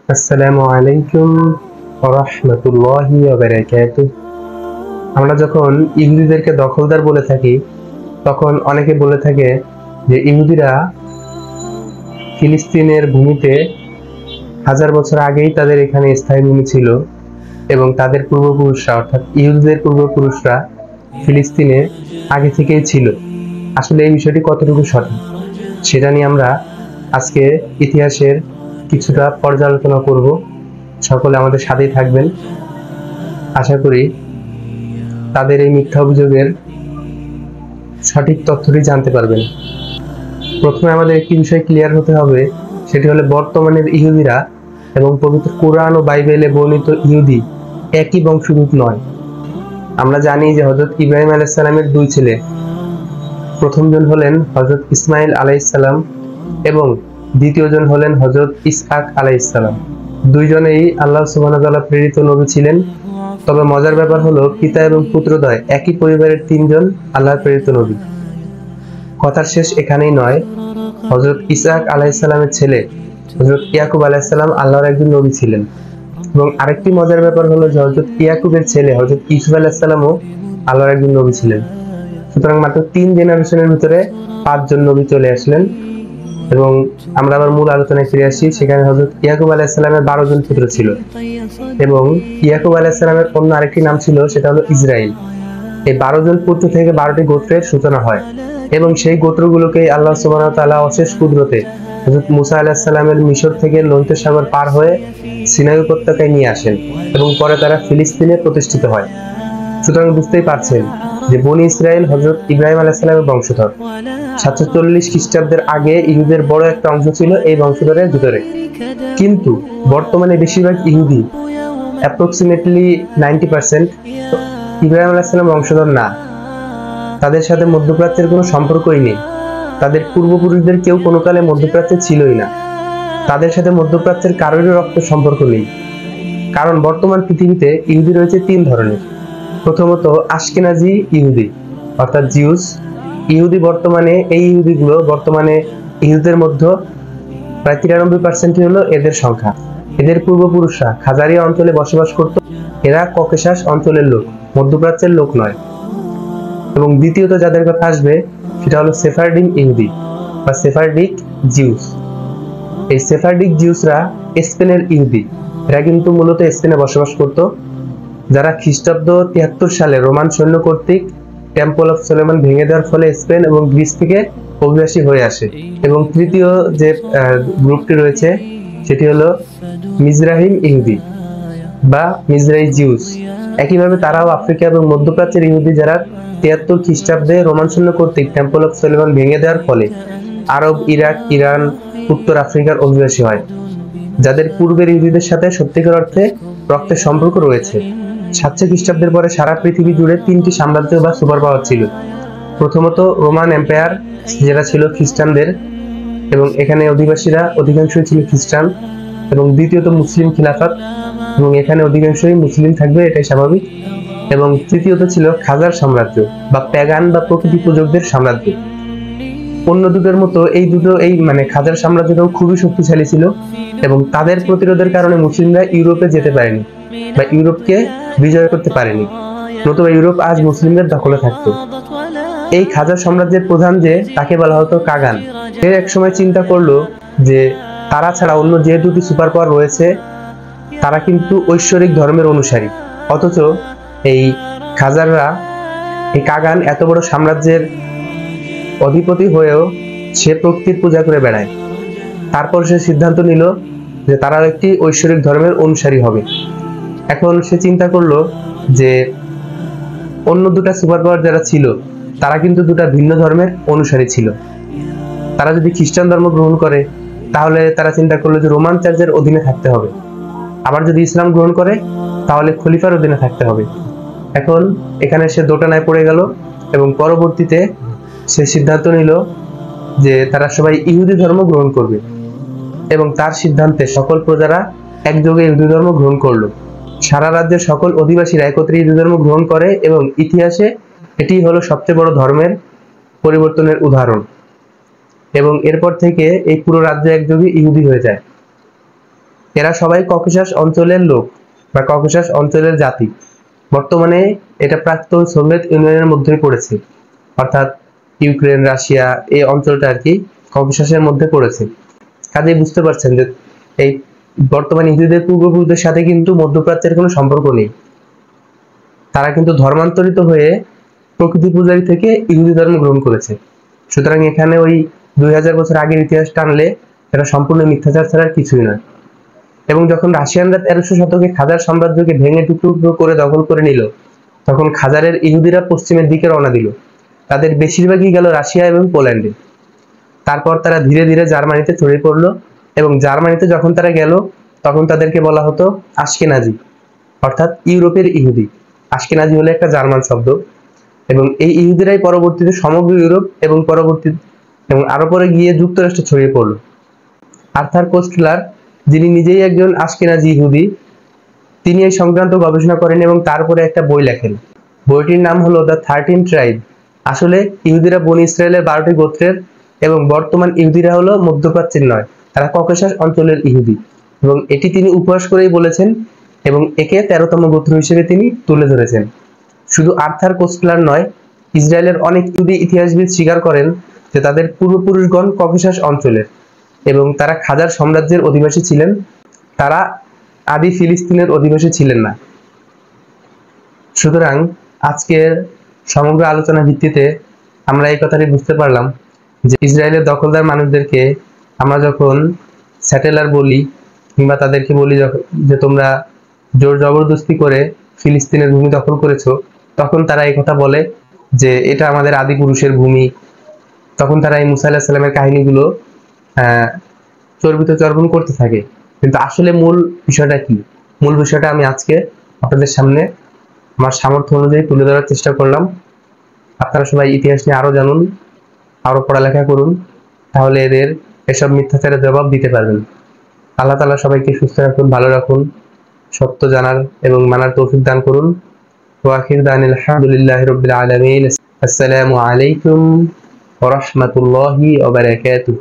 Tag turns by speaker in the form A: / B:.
A: আসসালামু আলাইকুম ওয়া রাহমাতুল্লাহি ওয়া বারাকাতুহু। আমরা যখন ইহুদিদেরকে দখলদার বলে থাকি, তখন অনেকে বলে থাকে যে ইহুদিরা ফিলিস্তিনের ভূমিতে হাজার বছর আগেই তাদের এখানে স্থায়ী ভূমি ছিল এবং তাদের পূর্বপুরুষরা অর্থাৎ ইহুদিদের পূর্বপুরুষরা ফিলিস্তিনে আগে থেকেই ছিল। আসলে এই বিষয়টি কতটুকু সঠিক সেটা নিয়ে আমরা আজকে ইতিহাসের কিছুটা পর্যালোচনা করব। সকলে আমাদের সাথেই থাকবেন। আশা করি তাদের এই মিথ্যা অভিযোগের সঠিক তথ্যটি জানতে পারবেন। প্রথমে আমাদের একটি বিষয় ক্লিয়ার হতে হবে, সেটি হলো বর্তমানের ইহুদিরা এবং পবিত্র কোরআন ও বাইবেলে বর্ণিত ইহুদি একই বংশোদ্ভূত নয়। আমরা জানি যে হযরত ইব্রাহিম আলাইহিস সালামের দুই ছেলে, প্রথমজন হলেন হযরত ইসমাইল আলাইহিস সালাম এবং দ্বিতীয়জন হলেন হযরত ইসহাক আলাইহিস সালাম। দুইজনেই আল্লাহ সুবহানাহু ওয়া তাআলা প্রেরিত নবী ছিলেন। তবে মজার ব্যাপার হলো পিতা এবং পুত্রদ্বয় একই পরিবারের তিনজন আল্লাহর প্রেরিত নবী। কথার শেষ এখানেই নয়, হযরত ইসহাক আলাইহিস সালামের ছেলে হযরত ইয়াকুব আলাইহিস সালাম আল্লাহর একজন নবী ছিলেন। এবং আরেকটি মজার ব্যাপার হলো যে হযরত ইয়াকুবের ছেলে হযরত ইউসুফ আলাইহিস সালামও আল্লাহর একজন নবী ছিলেন। সুতরাং মাত্র 3 জেনারেশনের ভিতরে 5 জন নবী চলে আসলেন। এবং আমরা আবার মূল আলোচনায় ফিরে আসি। সেখানে হযরত ইয়াকুব আলাইহিস সালামের 12 জন পুত্র ছিল এবং ইয়াকুব আলাইহিস সালামের অন্য আরেকটি নাম ছিল, সেটা হলো ইসরাইল। এই 12 জন পুত্র থেকে 12টি গোত্রের সূচনা হয় এবং সেই গোত্রগুলোকে আল্লাহ সুবহানাহু ওয়া তাআলা অশেষ কুদরতে হযরত মুসা আলাইহিস সালামের মিশর থেকে লোহিত সাগর পার হয়ে সিনাই উপত্যকায় নিয়ে আসেন এবং পরে তারা ফিলিস্তিনে প্রতিষ্ঠিত হয়। সুতরাং বুঝতেই পারছেন যে বনি ইসরাইল হযরত ইব্রাহিম আলাইহিস সালামের বংশধর। 740 খ্রিস্টাব্দের আগে ইহুদিদের বড় একটা অংশ ছিল এই বংশধরের ভিতরে, কিন্তু বর্তমানে বেশিরভাগ ইহুদি অ্যাপ্রক্সিমেটলি 90% ইব্রাহিম আলাইহিস সালামের বংশধর না। তাদের সাথে মধ্যপ্রাচ্যের কোনো সম্পর্কই নেই। তাদের পূর্বপুরুষদের কেউ কোনো কালে মধ্যপ্রাচ্যে ছিলই না। তাদের সাথে মধ্যপ্রাচ্যের কারোরই রক্তের সম্পর্ক নেই। কারণ বর্তমান পৃথিবীতে ইহুদি রয়েছে 3 ধরনের। প্রথমত আশকেনাজি ইহুদি অর্থাৎ জিউস ইহুদি। এই ইহুদিগুলো বর্তমানে ইহুদিদের মধ্যে প্রায় 93% হলো এদের সংখ্যা। এদের পূর্বপুরুষরা খাজারিয়া অঞ্চলে বসবাস করত। এরা ককেশাস অঞ্চলের লোক, মধ্যপ্রাচ্যের লোক নয়। এবং দ্বিতীয়ত যাদের কথা আসবে সেটা হলো সেফারডিক ইহুদি বা সেফারডিক জিউস। এই সেফারডিক জিউসরা স্পেনের ইহুদি। এরা কিন্তু মূলত স্পেনে বসবাস করত, যারা খ্রিস্টাব্দ 73 সালে রোমান সৈন্য কর্তৃক টেম্পল অফ সলোমন ভেঙে দেওয়ার ফলে স্পেন এবং গ্রিস থেকে অভিবাসী হয়ে আসে। এবং তৃতীয় যে গ্রুপটি রয়েছে সেটি হলো মিজরাহিম ইহুদি বা মিজরাই জিউস। একইভাবে তারাও আফ্রিকা এবং মধ্যপ্রাচ্যের ইহুদি, যারা 73 খ্রিস্টাব্দে রোমান সৈন্য কর্তৃক টেম্পল অফ সলোমন ভেঙে দেওয়ার ফলে আরব, ইরাক, ইরান, উত্তর আফ্রিকার অধিবাসী হয়, যাদের পূর্বের ইহুদিদের সাথে সত্যিকার অর্থে রক্তের সম্পর্ক রয়েছে। 700 খ্রিস্টাব্দের পরে সারা পৃথিবী জুড়ে 3টি সাম্রাজ্য বা সুপার পাওয়ার ছিল। প্রথমত রোমান এম্পায়ার, যেটা ছিল খ্রিস্টানদের এবং এখানে অধিবাসীরা অধিকাংশই ছিল খ্রিস্টান। এবং দ্বিতীয়ত মুসলিম খিলাফত, এবং এখানে অধিকাংশই মুসলিম থাকবে, এটাই স্বাভাবিক। এবং তৃতীয়ত ছিল খাজার সাম্রাজ্য বা প্যাগান বা প্রকৃতি পূজকদের সাম্রাজ্য। অন্য দুটোর মতো এই খাজার সাম্রাজ্যটাও খুবই শক্তিশালী ছিল এবং তাদের প্রতিরোধের কারণে মুসলিমরা ইউরোপে যেতে পারেনি বা ইউরোপকে বিজয় করতে পারেনি, নতুবা ইউরোপ আজ মুসলিমদের দখলে থাকতো। এই খাজার সাম্রাজ্যের প্রধান যে, তাকে বলা হতো কাগান। এর এক সময় চিন্তা করলো যে তারা ছাড়া অন্য যে দুটি সুপার পাওয়ার রয়েছে তারা কিন্তু ঐশ্বরিক ধর্মের অনুসারী, অথচ এই খাজাররা, এই কাগান এত বড় সাম্রাজ্যের অধিপতি হয়েও সে প্রকৃতির পূজা করে বেড়ায়। তারপর সে সিদ্ধান্ত নিল যে তারা একটি ঐশ্বরিক ধর্মের অনুসারী হবে। এখন সে চিন্তা করলো যে অন্য দুটা সুপার পাওয়ার যারা ছিল তারা কিন্তু দুটা ভিন্ন ধর্মের অনুসারী ছিল। তারা যদি খ্রিস্টান ধর্ম গ্রহণ করে তাহলে তারা চিন্তা করলো যে রোমান চার্চের অধীনে থাকতে হবে, আবার যদি ইসলাম গ্রহণ করে তাহলে খলিফার অধীনে থাকতে হবে। এখন এখানে সে দোটানায় পড়ে গেল এবং পরবর্তীতে সে সিদ্ধান্ত নিল যে তারা সবাই ইহুদি ধর্ম গ্রহণ করবে এবং তার সিদ্ধান্তে সকল প্রজারা একযোগে ইহুদি ধর্ম গ্রহণ করলো। সারা রাজ্যের সকল অধিবাসীরা একত্রে ইহুদি ধর্ম গ্রহণ করে এবং ইতিহাসে এটি হলো সবচেয়ে বড় ধর্মের পরিবর্তনের উদাহরণ। এবং এরপর থেকে এই পুরো রাজ্য একযোগে ইহুদি হয়ে যায়। এরা সবাই ককেশাস অঞ্চলের লোক বা ককেশাস অঞ্চলের জাতি। বর্তমানে এটা প্রাক্তন সোভিয়েত ইউনিয়নের মধ্যেই পড়েছে, অর্থাৎ ইউক্রেন, রাশিয়া এই অঞ্চলটা আর কি ককেশাসের মধ্যে পড়েছে। কাজেই বুঝতে পারছেন যে এই বর্তমান ইহুদিদের পূর্বপুরুষদের সাথে কিন্তু মধ্যপ্রাচ্যের কোনো সম্পর্ক নেই। তারা কিন্তু ধর্মান্তরিত হয়ে প্রকৃতি পূজারী থেকে ইহুদি ধর্ম গ্রহণ করেছে। সুতরাং এখানে ওই 2000 বছর আগের ইতিহাস টানলে এটা সম্পূর্ণ মিথ্যাচার ছাড়া কিছুই নয়। এবং যখন রাশিয়ানরা 1300 শতকে খাজার সাম্রাজ্যকে ভেঙে টুকরো করে দখল করে নিল, তখন খাজারের ইহুদিরা পশ্চিমের দিকে রওনা দিল। তাদের বেশিরভাগই গেল রাশিয়া এবং পোল্যান্ডে। তারপর তারা ধীরে ধীরে জার্মানিতে ছড়িয়ে পড়লো, এবং জার্মানিতে যখন তারা গেল তখন তাদেরকে বলা হতো আশকেনাজি, অর্থাৎ ইউরোপের ইহুদি। আশকেনাজি হলো একটা জার্মান শব্দ, এবং এই ইহুদিরাই পরবর্তীতে সমগ্র ইউরোপ এবং আরো পরে গিয়ে যুক্তরাষ্ট্রে ছড়িয়ে পড়লো। আর্থার কোস্টলার, যিনি নিজেই একজন আশকেনাজি ইহুদি, তিনি এই সংক্রান্ত গবেষণা করেন এবং তারপরে একটা বই লেখেন। বইটির নাম হলো দ্য 13 ট্রাইব। আসলে ইহুদিরা বনি ইসরায়েলের 12টি গোত্রের, এবং বর্তমান ইহুদিরা হলো মধ্যপ্রাচ্যের নয়, তারা ককেশাস অঞ্চলের ইহুদি। এবং এটি তিনি উপহাস করেই বলেছেন, এবং একে 13তম গোত্র হিসেবে তিনি তুলে ধরেছেন। শুধু আর্থার কোস্টলার নয়, ইসরায়েলের অনেক ইহুদি ইতিহাসবিদ স্বীকার করেন যে তাদের পূর্বপুরুষগণ ককেশাস অঞ্চলের, এবং তারা খাজার সাম্রাজ্যের অধিবাসী ছিলেন। তারা আদি ফিলিস্তিনের অধিবাসী ছিলেন না। সুতরাং আজকের সমগ্র আলোচনার ভিত্তিতে আমরা এই কথাটি বুঝতে পারলাম যে ইসরায়েলের দখলদার মানুষদেরকে আমরা যখন স্যাটেলার বলি, কিংবা তাদেরকে বলি যে তোমরা জোর জবরদস্তি করে ফিলিস্তিনের ভূমি দখল করেছো, তখন তারা এই কথা বলে যে এটা আমাদের আদি পুরুষের ভূমি। তখন তারা এই মুসা আলাইহিস সালামের কাহিনীগুলো চর্বিত চর্বণ করতে থাকে। কিন্তু আসলে মূল বিষয়টা কি, মূল বিষয়টা আমি আজকে আপনাদের সামনে আমার সামর্থ্য অনুযায়ী তুলে ধরার চেষ্টা করলাম। আপনারা সবাই ইতিহাস নিয়ে আরো জানুন, আরো পড়ালেখা করুন, তাহলে এদের এসব মিথ্যাচারের জবাব দিতে পারবেন। আল্লাহ তাআলা সবাইকে সুস্থ রাখুন, ভালো রাখুন, সত্য জানার এবং মানার তৌফিক দান করুন। ওয়া আখির দানিল আলহামদুলিল্লাহি রাব্বিল আলামিন। আসসালামু আলাইকুম ওয়া রাহমাতুল্লাহি ওয়া বারাকাতুহু।